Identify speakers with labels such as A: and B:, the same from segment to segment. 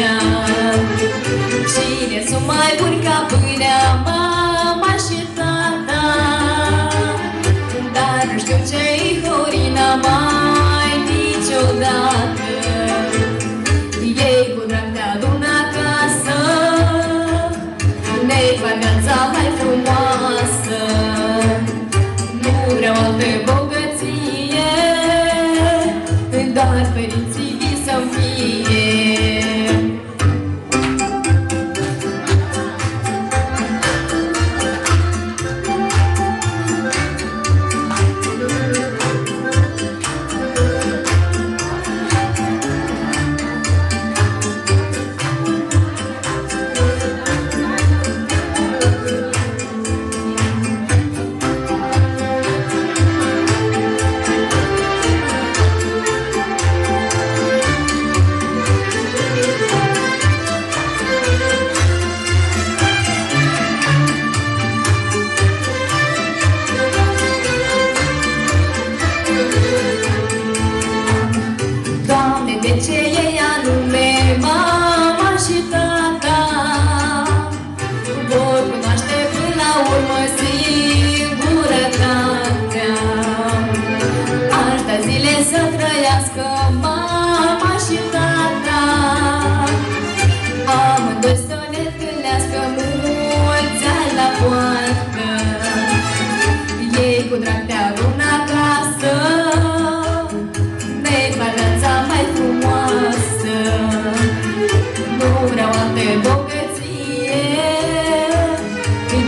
A: mea. Cine sunt mai buni ca pâinea, mama și tata? Dar nu știu ce-i Horina mai niciodată. Ei cu drag te adună acasă, ne-i fac viața mai frumoasă. Nu vreau alte bogăție, doar părinții vii să-mi fie. De ce ei anume, mama și tata, vor cunoaște până la urmă singurătatea. Aș da zile să trăiască mama și tata, amândoi să ne întâlnească mulți ani la poartă. Ei cu drag te adună acasă, ne-i fac viața mai frumoasă. Nu vreau alte bogăție,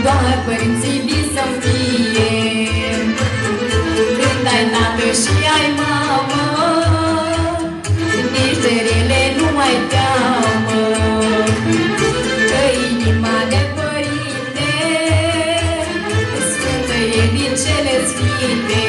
A: doar părinții vii să-mi fie. Când ai tată și ai mamă, nici de rele nu mai teamă. Că inima de părinte sfântă e din cele sfinte.